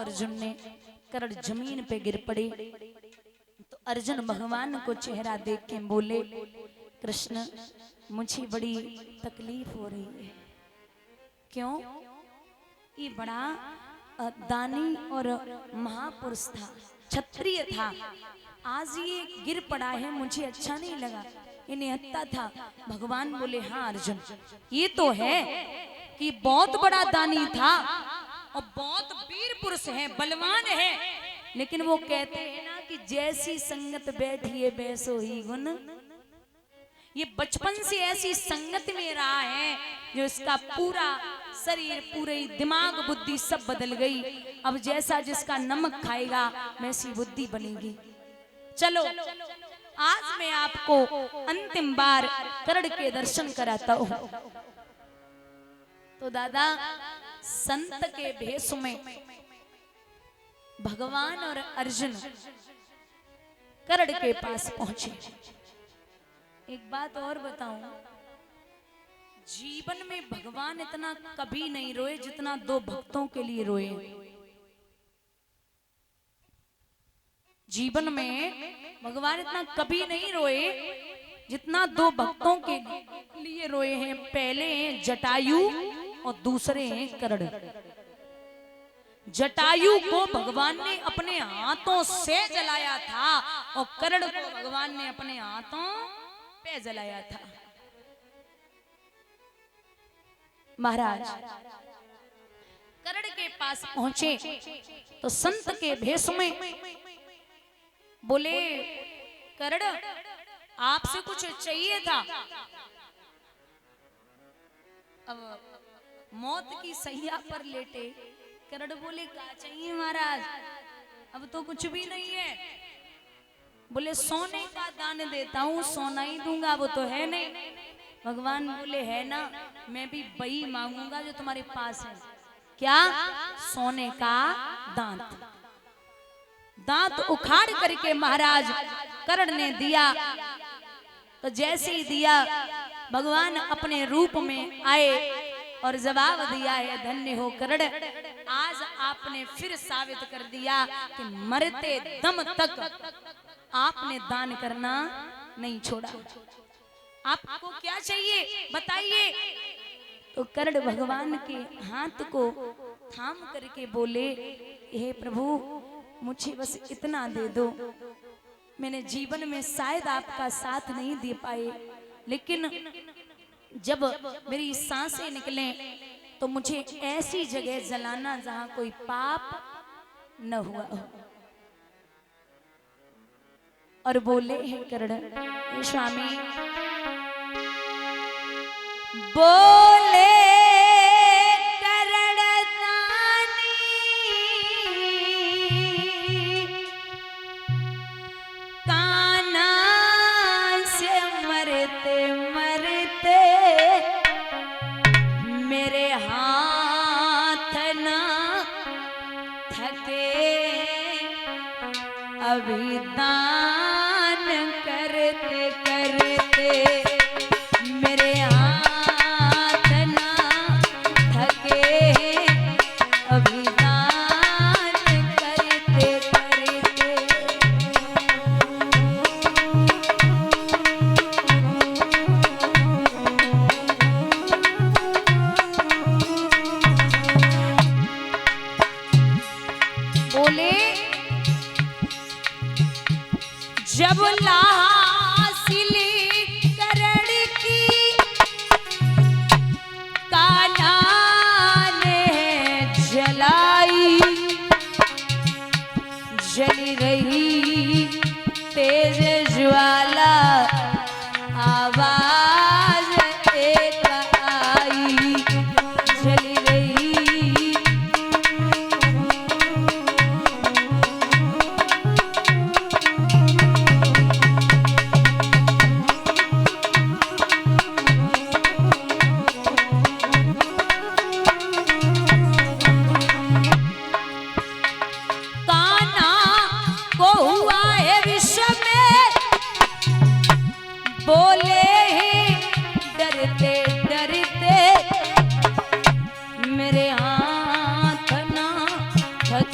अर्जुन ने। कर्ण जमीन पे गिर पड़े तो अर्जुन भगवान को चेहरा देख के बोले, कृष्ण मुझे बड़ी तकलीफ हो रही है। क्यों? ये बड़ा दानी और महापुरुष था, क्षत्रिय था, आज ये गिर पड़ा है, मुझे अच्छा नहीं लगा, ये निहत्था था। भगवान बोले, हाँ अर्जुन, ये तो है कि बहुत बड़ा दानी था और बहुत वीर पुरुष है, बलवान है, लेकिन वो कहते हैं ना कि जैसी संगत बैठी है वैसो ही गुण। ये बचपन से ऐसी संगत में रहा है जो इसका पूरा शरीर, पूरे दिमाग, बुद्धि सब बदल गई। अब जैसा जिसका नमक खाएगा वैसी बुद्धि बनेगी। चलो आज मैं आपको अंतिम बार कर्ण के दर्शन कराता हूं। तो दादा संत के भेष में भगवान और अर्जुन कर्ण के पास पहुंचे। एक बात और बताऊं, जीवन में भगवान इतना कभी नहीं रोए जितना दो भक्तों के लिए रोए। जीवन में भगवान इतना कभी नहीं रोए जितना दो भक्तों के लिए रोए हैं। पहले हैं जटायु और दूसरे हैं कर्ण। जटायु को भगवान ने अपने हाथों से जलाया था और कर्ण को भगवान ने अपने हाथों पे जलाया था। महाराज कर्ण के पास पहुंचे तो संत के भेष में बोले, कर्ण आपसे कुछ चाहिए था। अब मौत की सैया पर लेटे कर्ण बोले, क्या चाहिए महाराज? अब तो कुछ भी नहीं है। बोले सोने का दान देता हूँ, सोना ही दूंगा, वो तो है नहीं। भगवान बोले, है ना, मैं भी वही मांगूंगा जो तुम्हारे पास है। क्या? सोने का दांत। दांत उखाड़ करके महाराज कर्ण ने दिया। तो जैसे ही दिया भगवान अपने रूप में आए और जवाब दिया है, धन्य हो कर्ण, आज आपने फिर साबित कर दिया कि मरते दम तक आपने दान करना नहीं छोड़ा। आपको क्या चाहिए बताइए? तो कर्ण भगवान के हाथ को थाम करके बोले, हे प्रभु मुझे बस इतना दे दो। मैंने जीवन में शायद आपका साथ नहीं दे पाए, लेकिन जब मेरी सांसें निकले तो मुझे ऐसी जगह जलाना जहां कोई पाप न हुआ हो। और बोले, हे कर्ण, हे स्वामी, बोले अभी दान करते करते मेरे हाथ ना थके, अभी दान करते करते। बोले, जब लासिली कर्ण की कान्हा ने जलाई, जली रही तेज ज्वाला, आवाज एक आई, जली रही।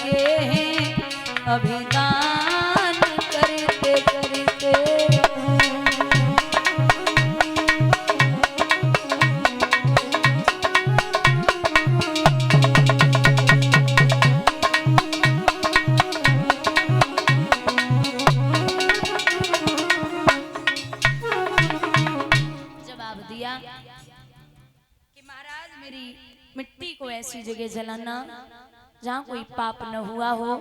किए हैं अभिदान करते करते। जवाब दिया कि महाराज मेरी मिट्टी को ऐसी जगह जलाना जहाँ कोई पाप न हुआ हो,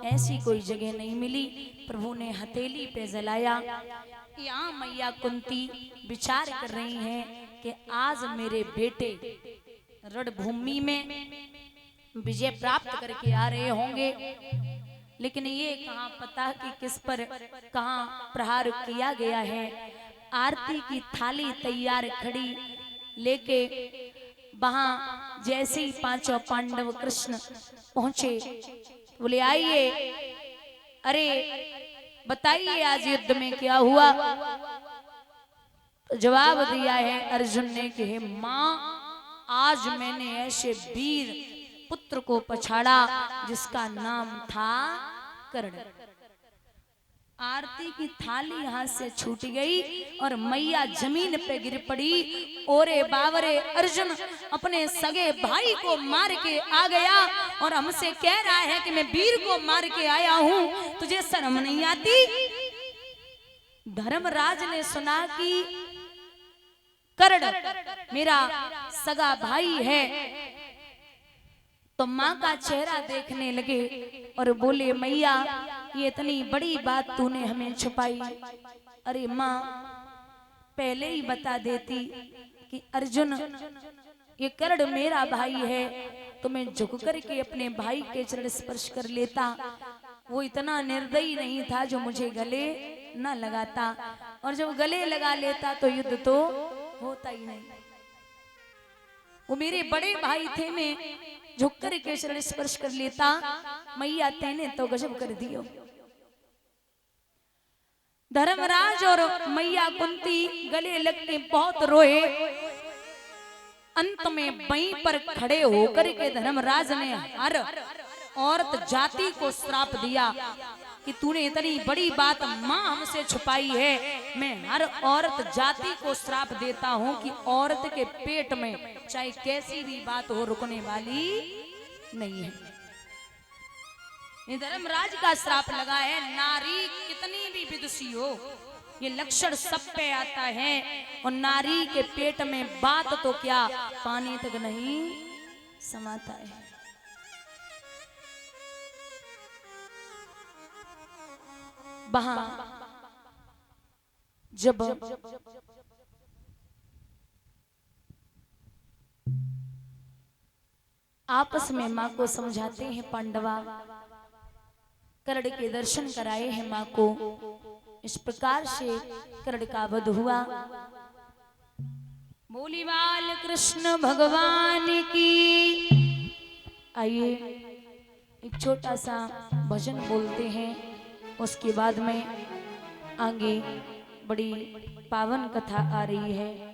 ऐसी कोई जगह नहीं मिली। प्रभु ने हथेली पे जलाया। यहाँ मैया कुंती विचार कर रही हैं कि आज मेरे बेटे रणभूमि में विजय प्राप्त करके आ रहे होंगे, लेकिन ये कहाँ पता कि किस पर कहाँ प्रहार किया गया है। आरती की थाली तैयार खड़ी लेके वहां जैसे ही पांचों पांडव कृष्ण पहुंचे, बोले आइए, अरे बताइए आज युद्ध में क्या हुआ। तो जवाब दिया है अर्जुन ने कि हे मां, आज मैंने ऐसे वीर पुत्र को पछाड़ा जिसका नाम था कर्ण। आरती की थाली हाथ से छूट गई और मैया जमीन पे गिर पड़ी। ओरे बावरे, अर्जुन अपने सगे भाई को मार के आ गया और हमसे कह रहा है कि मैं वीर को मार के आया हूं, तुझे शर्म नहीं आती। धर्मराज ने सुना कि कर्ण मेरा सगा भाई है, तो माँ का चेहरा देखने लगे और बोले मैया ये इतनी बड़ी बात तूने हमें छुपाई। अरे माँ पहले ही बता देती कि अर्जुन ये कर्ण मेरा भाई है, तो मैं झुक करके अपने भाई के चरण स्पर्श कर लेता। वो इतना निर्दयी नहीं था जो मुझे गले न लगाता, और जब गले लगा लेता तो युद्ध तो होता ही नहीं। वो मेरे बड़े भाई थे, मैं झुक कर के चरण स्पर्श कर लेता। मैया तेने तो गजब कर दियो। धर्मराज और मैया कुंती गले लगके बहुत रोए। अंत में वहीं पर खड़े होकर के धर्मराज ने हर औरत जाति को श्राप दिया कि तूने इतनी बड़ी बात मां हमसे छुपाई है। मैं हर औरत जाति को श्राप देता हूं कि औरत के पेट में चाहे कैसी भी बात हो रुकने वाली नहीं है। ये धर्मराज का श्राप लगा है। नारी कितनी भी विदुषी हो, ये लक्षण सब पे आता है, और नारी के पेट में बात तो क्या पानी तक नहीं समाता है। वहां जब आपस में माँ को समझाते हैं पांडवा, कर्ण के दर्शन कराए हैं माँ को। इस प्रकार से कर्ण का वध हुआ। बोली बाल कृष्ण भगवान की। आइए एक छोटा सा भजन बोलते हैं, उसके बाद में आगे बड़ी पावन कथा आ रही है।